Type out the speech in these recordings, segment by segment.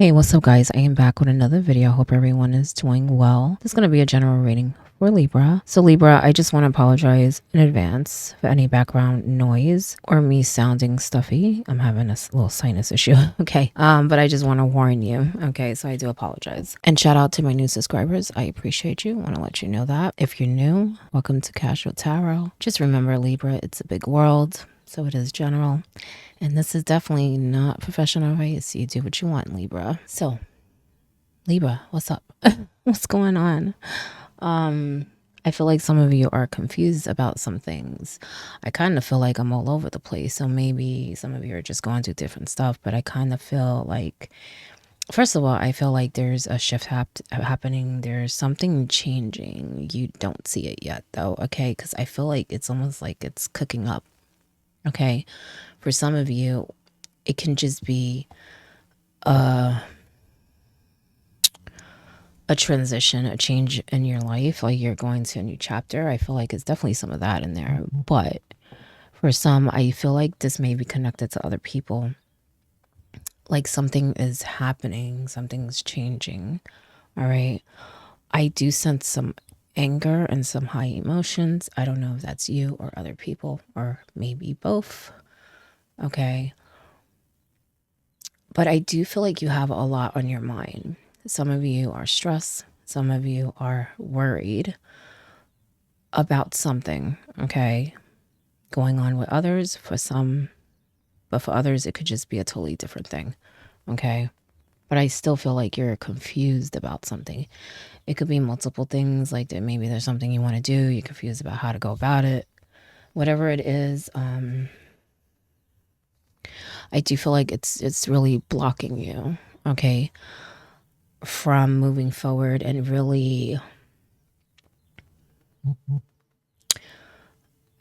Hey, what's up, guys? I am back with another video. I hope everyone is doing well. This is going to be a general reading for Libra. So, Libra, I just want to apologize in advance for any background noise or me sounding stuffy. I'm having a little sinus issue. Okay. But I just want to warn you. Okay. So, I do apologize. And shout out to my new subscribers. I appreciate you. Want to let you know that. If you're new, welcome to Casual Tarot. Just remember, Libra, it's a big world. So, it is general. And this is definitely not professional advice. You do what you want, Libra. So, Libra, what's up? What's going on? I feel like some of you are confused about some things. I kind of feel like I'm all over the place. So maybe some of you are just going through different stuff, but I kind of feel like, first of all, I feel like there's a shift happening. There's something changing. You don't see it yet, though, okay? Because I feel like it's almost like it's cooking up, okay? For some of you, it can just be a transition, a change in your life, like you're going to a new chapter. I feel like it's definitely some of that in there. But for some, I feel like this may be connected to other people. Like something is happening, something's changing. All right. I do sense some anger and some high emotions. I don't know if that's you or other people, or maybe both. Okay. But I do feel like you have a lot on your mind. Some of you are stressed. Some of you are worried about something, okay, going on with others. For some, but for others, it could just be a totally different thing, okay? But I still feel like you're confused about something. It could be multiple things, like that maybe there's something you want to do. You're confused about how to go about it. Whatever it is, I do feel like it's really blocking you, okay, from moving forward and really,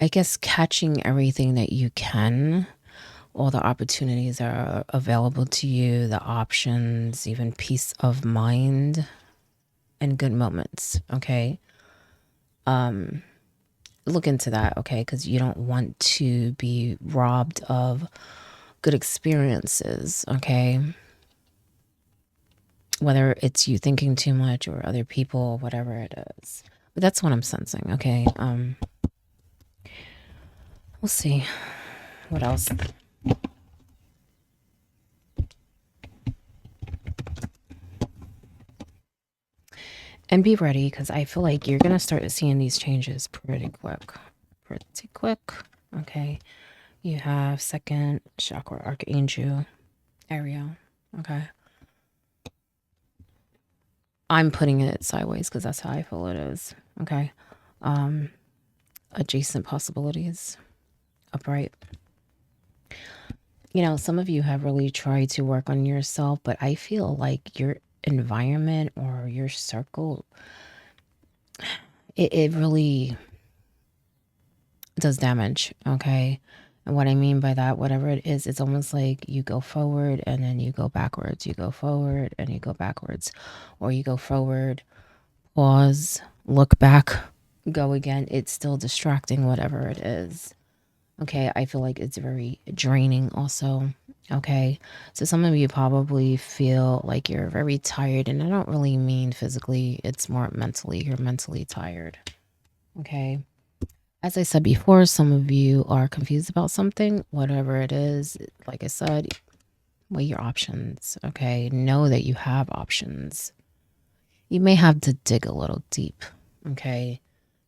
I guess, catching everything that you can, all the opportunities that are available to you, the options, even peace of mind and good moments, okay? Look into that, okay? Because you don't want to be robbed of good experiences, okay? Whether it's you thinking too much or other people, whatever it is. But that's what I'm sensing, okay? We'll see. What else? And be ready, because I feel like you're going to start seeing these changes pretty quick. Pretty quick. Okay. You have second chakra archangel, Ariel. Okay. I'm putting it sideways because that's how I feel it is. Okay. Adjacent possibilities, upright. You know, some of you have really tried to work on yourself, but I feel like your environment or your circle, it really does damage, okay? And what I mean by that, whatever it is, it's almost like you go forward and then you go backwards. You go forward and you go backwards. Or you go forward, pause, look back, go again. It's still distracting, whatever it is. Okay, I feel like it's very draining also. Okay, so some of you probably feel like you're very tired, and I don't really mean physically, it's more mentally. You're mentally tired. Okay. As I said before, some of you are confused about something, whatever it is. Like I said, weigh your options, okay? Know that you have options. You may have to dig a little deep, okay?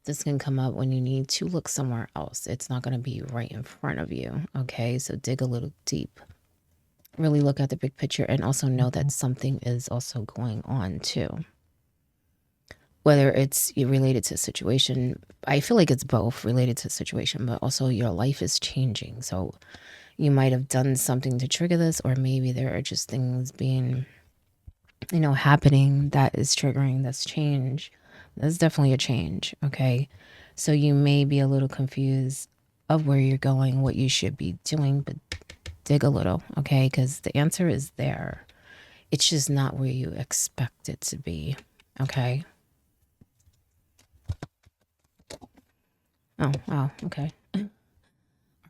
This can come up when you need to look somewhere else. It's not going to be right in front of you, okay? So dig a little deep. Really look at the big picture and also know that something is also going on too. Whether it's related to a situation, I feel like it's both related to a situation, but also your life is changing. So you might have done something to trigger this, or maybe there are just things being, happening that is triggering this change. That's definitely a change, okay? So you may be a little confused of where you're going, what you should be doing, but dig a little, okay? Because the answer is there. It's just not where you expect it to be, okay? Oh, wow, okay.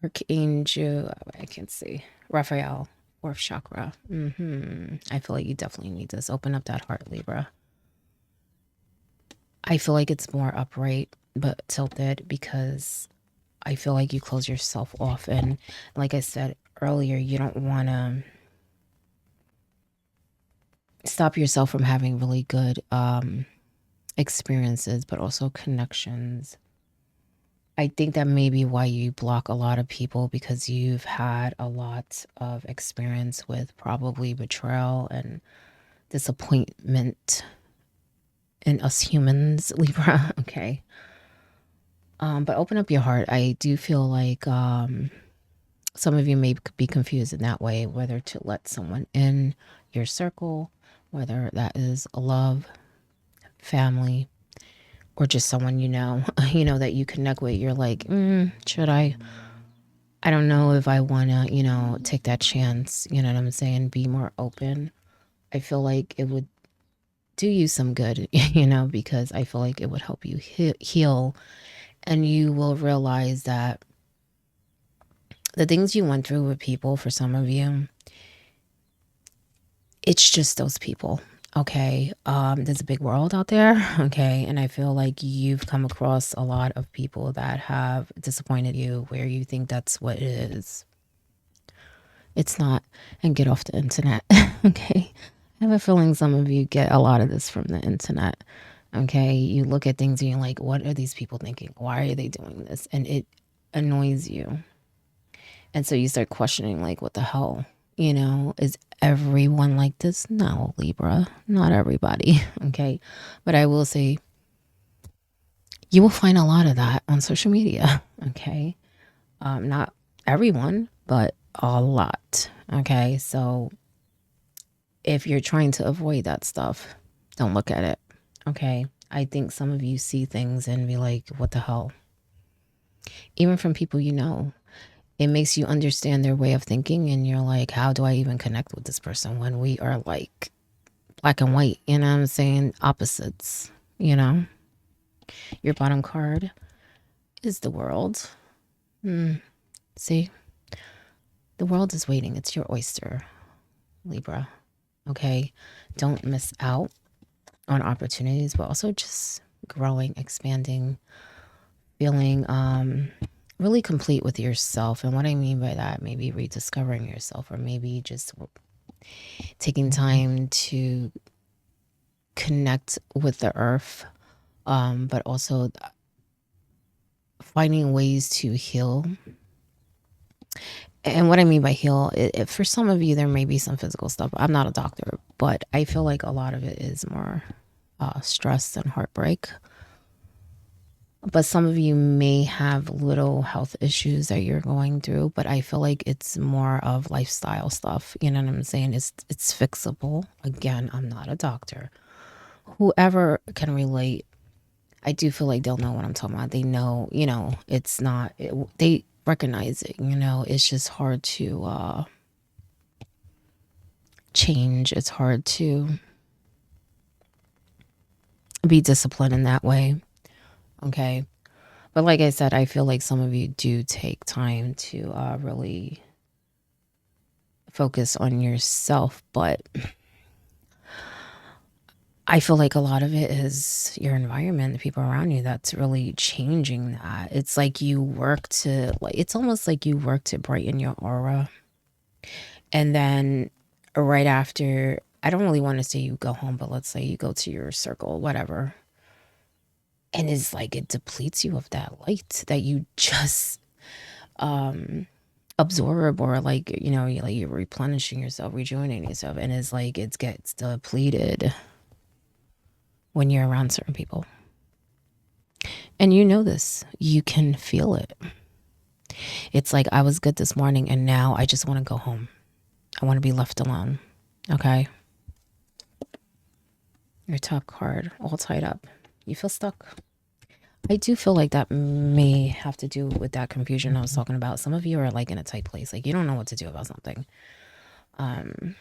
Archangel, I can see. Raphael. Fourth chakra. I feel like you definitely need this. Open up that heart, Libra. I feel like it's more upright but tilted because I feel like you close yourself off. And like I said earlier, you don't want to stop yourself from having really good experiences, but also connections. I think that may be why you block a lot of people, because you've had a lot of experience with probably betrayal and disappointment in us humans, Libra. Okay. But open up your heart. I do feel like some of you may be confused in that way, whether to let someone in your circle, whether that is a love, family, or just someone you know, that you connect with. You're like, should I? I don't know if I want to, take that chance. You know what I'm saying? Be more open. I feel like it would do you some good, because I feel like it would help you heal. And you will realize that the things you went through with people, for some of you, it's just those people. Okay. There's a big world out there. Okay. And I feel like you've come across a lot of people that have disappointed you where you think that's what it is. It's not. And get off the internet. Okay. I have a feeling some of you get a lot of this from the internet. Okay. You look at things and you're like, what are these people thinking? Why are they doing this? And it annoys you. And so you start questioning, like, what the hell? Is everyone like this? No, Libra, not everybody. Okay. But I will say, you will find a lot of that on social media. Okay. Not everyone, but a lot. Okay. So if you're trying to avoid that stuff, don't look at it. Okay. I think some of you see things and be like, what the hell? Even from people you know. It makes you understand their way of thinking, and you're like, how do I even connect with this person when we are like black and white? You know what I'm saying? Opposites. Your bottom card is the world. See, the world is waiting. It's your oyster, Libra. Okay. Don't miss out on opportunities, but also just growing, expanding, feeling really complete with yourself. And what I mean by that, maybe rediscovering yourself, or maybe just taking time to connect with the earth, but also finding ways to heal. And what I mean by heal, for some of you, there may be some physical stuff. I'm not a doctor, but I feel like a lot of it is more stress and heartbreak. But some of you may have little health issues that you're going through, but I feel like it's more of lifestyle stuff. You know what I'm saying? It's fixable. Again, I'm not a doctor. Whoever can relate, I do feel like they'll know what I'm talking about. They know, it's not, they recognize it, it's just hard to change. It's hard to be disciplined in that way. Okay. But like I said, I feel like some of you do take time to really focus on yourself, but I feel like a lot of it is your environment, the people around you, that's really changing that. It's like it's almost like you work to brighten your aura. And then right after, I don't really want to say you go home, but let's say you go to your circle, whatever. And it's like it depletes you of that light that you just absorb, or like, you're replenishing yourself, rejuvenating yourself. And it's like it gets depleted when you're around certain people. And this, you can feel it. It's like, I was good this morning and now I just want to go home. I want to be left alone. Okay. Your top card, all tied up. You feel stuck. I do feel like that may have to do with that confusion I was talking about. Some of you are like in a tight place. Like you don't know what to do about something. I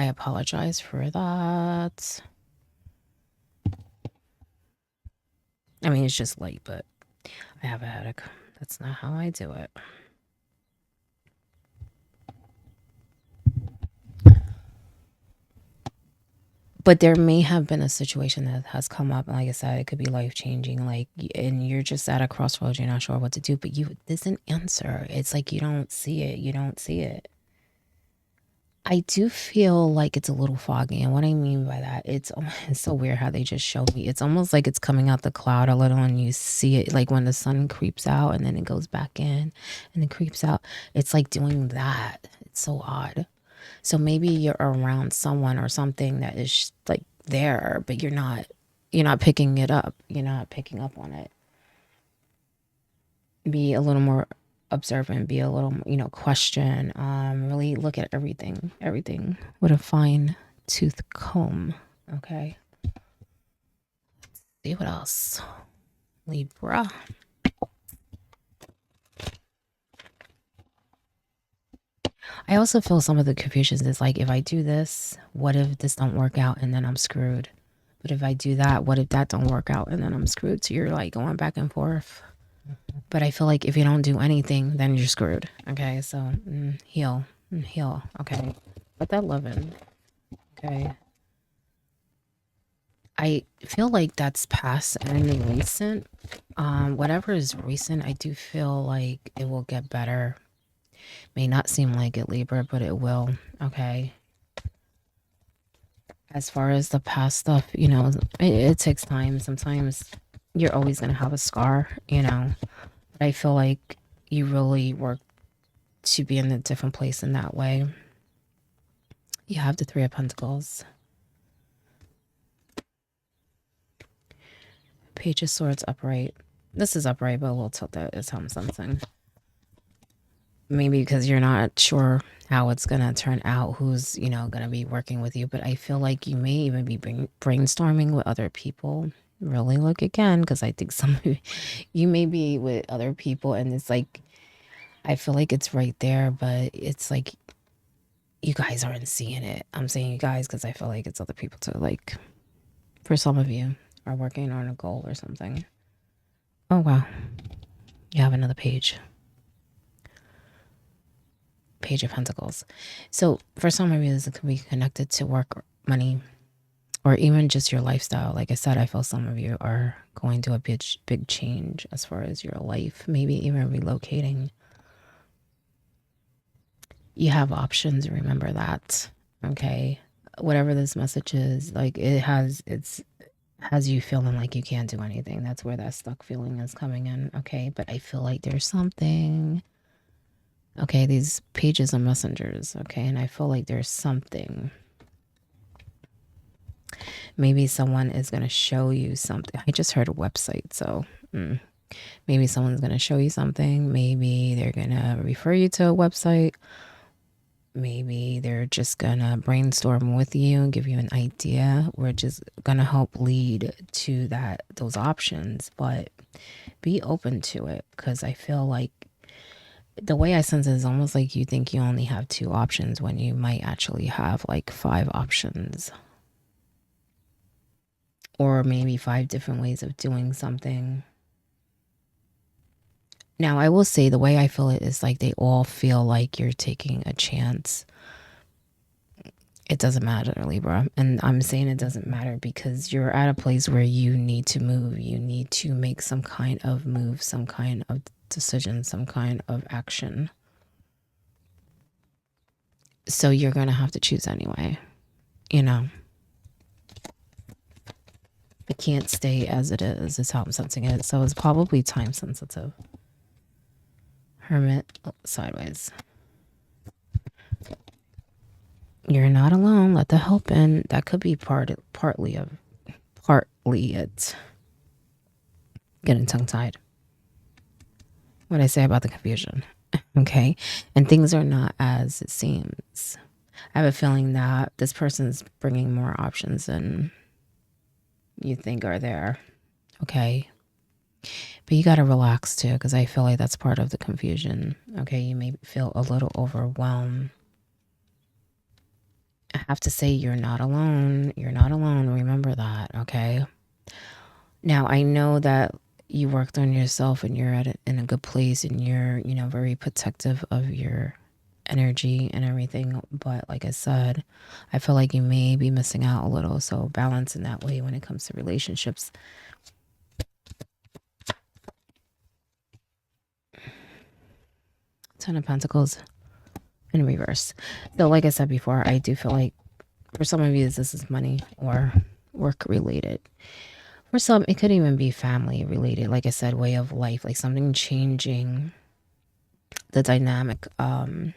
apologize for that. I mean, it's just late, but I have a headache. That's not how I do it. But there may have been a situation that has come up. Like I said, it could be life changing. Like, and you're just at a crossroads. You're not sure what to do, but there's an answer. It's like you don't see it. You don't see it. I do feel like it's a little foggy. And what I mean by that, it's so weird how they just show me. It's almost like it's coming out the cloud a little and you see it like when the sun creeps out and then it goes back in and it creeps out. It's like doing that. It's so odd. So maybe you're around someone or something that is like there, but you're not picking it up. You're not picking up on it. Be a little more observant, be a little, question, really look at everything with a fine tooth comb. Okay. See what else. Libra. I also feel some of the confusions is like, if I do this, what if this don't work out and then I'm screwed? But if I do that, what if that don't work out and then I'm screwed? So you're like going back and forth. But I feel like if you don't do anything, then you're screwed. Okay, so heal. Okay, put that love in. Okay. I feel like that's past and recent. Whatever is recent, I do feel like it will get better. May not seem like it, Libra, but it will. Okay. As far as the past stuff, it takes time. Sometimes you're always going to have a scar, But I feel like you really work to be in a different place in that way. You have the Three of Pentacles. Page of Swords upright. This is upright, but we'll tilt that as something. Maybe because you're not sure how it's going to turn out, who's, going to be working with you. But I feel like you may even be brainstorming with other people. Really look again, because I think some of you may be with other people and it's like, I feel like it's right there, but it's like you guys aren't seeing it. I'm saying you guys because I feel like it's other people too. Like, for some of you are working on a goal or something. Oh, wow. You have another page. Page of Pentacles. So for some of you, this could be connected to work, money, or even just your lifestyle. Like I said, I feel some of you are going to a big change as far as your life, maybe even relocating. You have options, remember that. Okay. Whatever this message is, like has you feeling like you can't do anything. That's where that stuck feeling is coming in. Okay. But I feel like there's something. Okay, these pages are messengers. Okay, and I feel like there's something. Maybe someone is going to show you something. I just heard a website, so maybe someone's going to show you something. Maybe they're going to refer you to a website. Maybe they're just going to brainstorm with you and give you an idea. We're just going to help lead to those options, but be open to it, because I feel like the way I sense it is almost like you think you only have 2 options when you might actually have like 5 options. Or maybe 5 different ways of doing something. Now, I will say the way I feel it is like they all feel like you're taking a chance. It doesn't matter, Libra. And I'm saying it doesn't matter because you're at a place where you need to move. You need to make some kind of move, some kind of decision, some kind of action. So you're going to have to choose anyway, It can't stay as it is how I'm sensing it. So it's probably time sensitive. Hermit, sideways. You're not alone. Let the help in. That could be partly it. Getting tongue-tied. What I say about the confusion. Okay. And things are not as it seems. I have a feeling that this person's bringing more options than you think are there. Okay. But you got to relax too, because I feel like that's part of the confusion. Okay. You may feel a little overwhelmed. I have to say, you're not alone. You're not alone. Remember that. Okay. Now, I know that you worked on yourself and you're in a good place and you're, very protective of your energy and everything. But like I said, I feel like you may be missing out a little. So balance in that way when it comes to relationships. Ten of Pentacles in reverse. So like I said before, I do feel like for some of you, this is money or work related. For some, it could even be family related. Like I said, way of life, like something changing the dynamic. I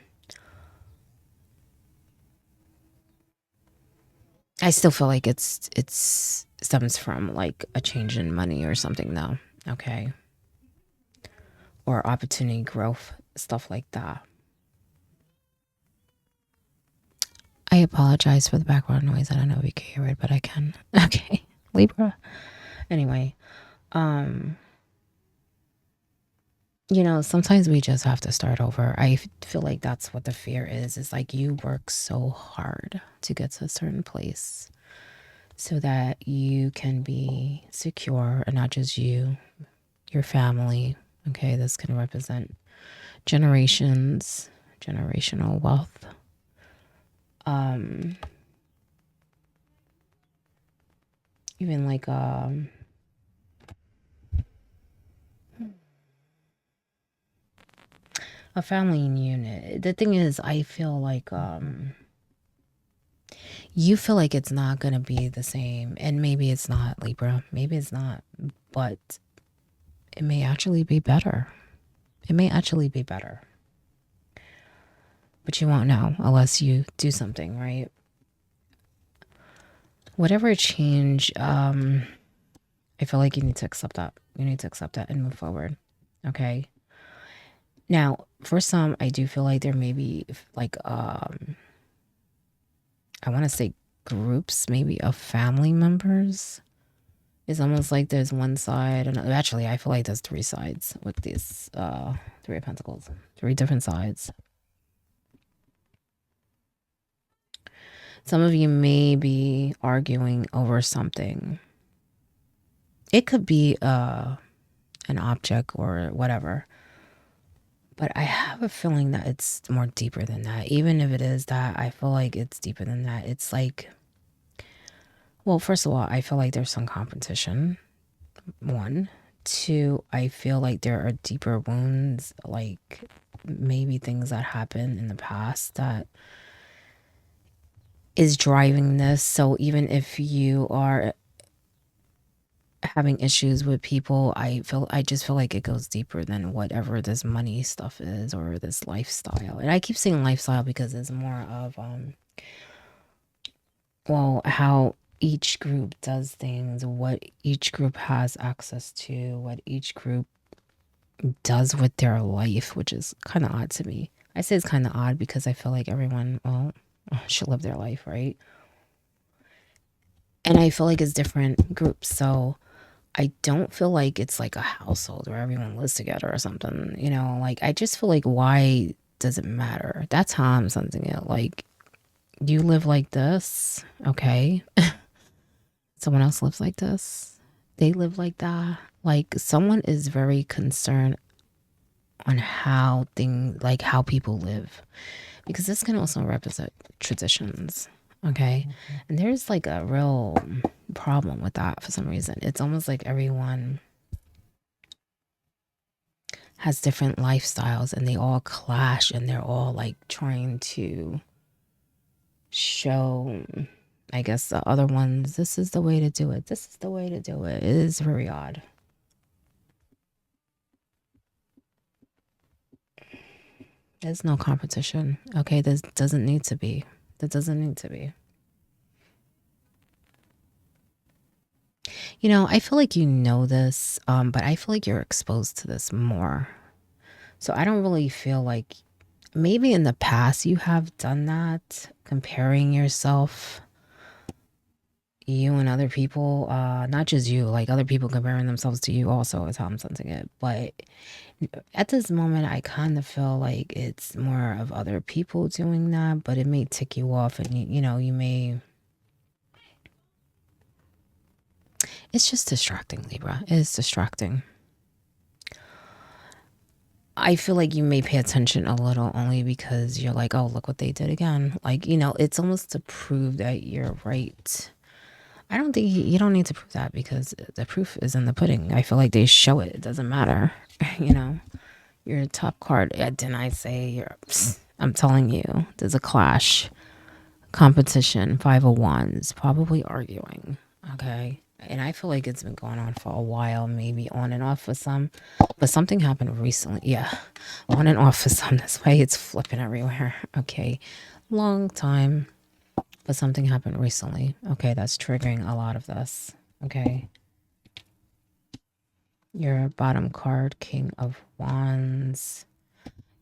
still feel like it's stems from like a change in money or something though. Okay. Or opportunity growth, stuff like that. I apologize for the background noise. I don't know if you can hear it, but I can. Okay. Libra. Anyway, you know, sometimes we just have to start over. I feel like that's what the fear is. It's like you work so hard to get to a certain place so that you can be secure, and not just you, your family. Okay, this can represent generations, generational wealth. Even like a family unit. The thing is, I feel like you feel like it's not gonna be the same, and maybe it's not, Libra. Maybe it's not, but it may actually be better. It may actually be better. But you won't know unless you do something, right? Whatever change, I feel like you need to accept that. You need to accept that and move forward. Okay. Now, for some, I do feel like there may be like I want to say groups, maybe of family members. It's almost like there's one side, and actually, I feel like there's three sides with these Three of Pentacles, three different sides. Some of you may be arguing over something. It could be an object or whatever, but I have a feeling that it's more deeper than that. Even if it is that, I feel like it's deeper than that. It's like, well, first of all, I feel like there's some competition. One. Two, I feel like there are deeper wounds, like maybe things that happened in the past that is driving this. So even if you are having issues with people, I just feel like it goes deeper than whatever this money stuff is or this lifestyle. And I keep saying lifestyle because it's more of well, how each group does things, what each group has access to, what each group does with their life, which is kind of odd to me. I say it's kind of odd because I feel like everyone, well, should live their life, right? And I feel like it's different groups. So I don't feel like it's like a household where everyone lives together or something, you know? Like, I just feel like, why does it matter? That's how I'm sensing it. Like, you live like this, okay? Someone else lives like this. They live like that. Like, someone is very concerned on how things, like how people live, because this can also represent traditions. Okay. And there's like a real problem with that for some reason. It's almost like everyone has different lifestyles and they all clash, and they're all like trying to show, I guess, the other ones, this is the way to do it. This is the way to do it. It is very odd. There's no competition. Okay. This doesn't need to be. That doesn't need to be. You know, I feel like you know this, but I feel like you're exposed to this more. So I don't really feel like, maybe in the past you have done that, comparing yourself, you and other people, not just you, like other people comparing themselves to you also is how I'm sensing it. But at this moment, I kind of feel like it's more of other people doing that, but it may tick you off, and you know, you may, it's just distracting, Libra. It's distracting. I feel like you may pay attention a little only because you're like, oh, look what they did again. Like, it's almost to prove that you're right. I don't think you don't need to prove that because the proof is in the pudding. I feel like they show it. It doesn't matter. You're a top card. Didn't I say you're? I'm telling you, there's a clash, competition, 501s, probably arguing. Okay. And I feel like it's been going on for a while, maybe on and off for some, but something happened recently. Yeah, on and off for some. That's why it's flipping everywhere. Okay. Long time, but something happened recently. Okay. That's triggering a lot of this. Okay. Your bottom card, King of Wands.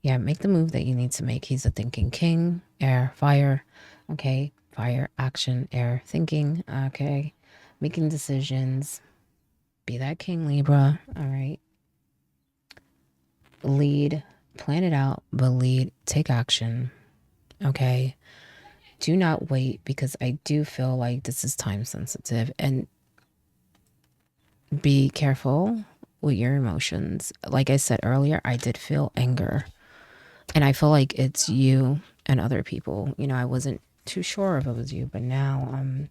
Yeah, make the move that you need to make. He's a thinking king, air, fire. Okay, fire, action, air, thinking. Okay, making decisions. Be that king, Libra. All right. Lead, plan it out, but lead, take action. Okay. Do not wait because I do feel like this is time sensitive, and be careful with your emotions. Like I said earlier, I did feel anger. And I feel like it's you and other people. I wasn't too sure if it was you, but now I'm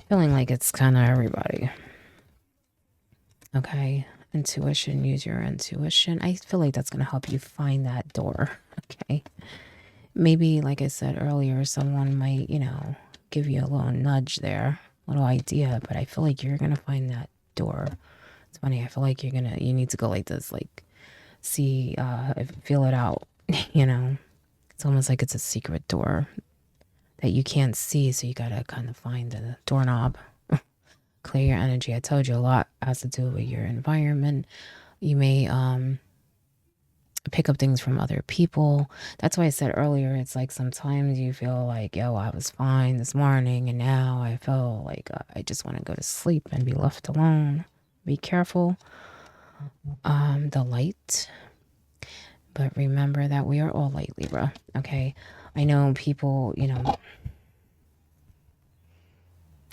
feeling like it's kind of everybody. Okay. Intuition, use your intuition. I feel like that's going to help you find that door. Okay. Maybe, like I said earlier, someone might, give you a little nudge there, little idea, but I feel like you're going to find that door. It's funny. I feel like you need to go like this, like see, feel it out, It's almost like it's a secret door that you can't see, so you gotta kind of find the doorknob. Clear your energy. I told you a lot has to do with your environment. You may pick up things from other people. That's why I said earlier, it's like sometimes you feel like, yo, I was fine this morning, and now I feel like I just want to go to sleep and be left alone. Be careful. The light. But remember that we are all light, Libra. Okay. I know people,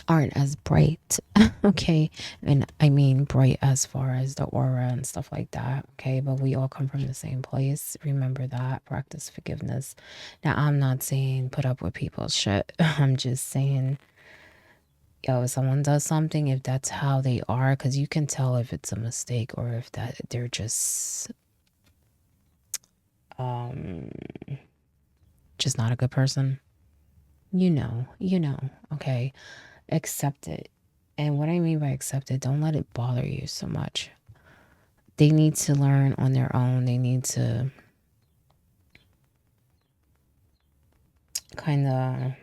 aren't as bright. Okay. And I mean bright as far as the aura and stuff like that. Okay. But we all come from the same place. Remember that. Practice forgiveness. Now, I'm not saying put up with people's shit. I'm just saying, if someone does something, if that's how they are, because you can tell if it's a mistake or if that they're just not a good person. Okay. Accept it. And what I mean by accept it, don't let it bother you so much. They need to learn on their own. They need to kind of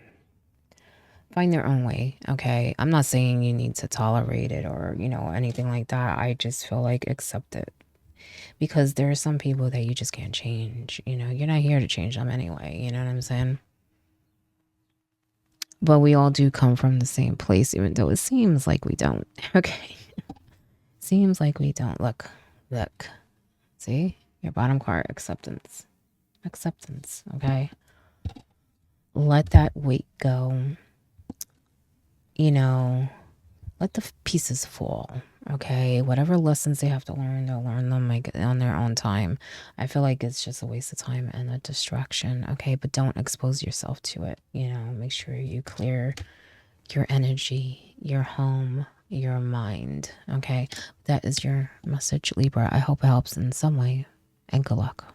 find their own way. Okay. I'm not saying you need to tolerate it or, anything like that. I just feel like accept it. Because there are some people that you just can't change. You're not here to change them anyway. You know what I'm saying? But we all do come from the same place, even though it seems like we don't. Okay. Seems like we don't. Look. See? Your bottom card, acceptance. Acceptance. Okay. Let that weight go. Let the pieces fall. Okay. Whatever lessons they have to learn, they'll learn them on their own time. I feel like it's just a waste of time and a distraction. Okay. But don't expose yourself to it. Make sure you clear your energy, your home, your mind. Okay. That is your message, Libra. I hope it helps in some way. And good luck.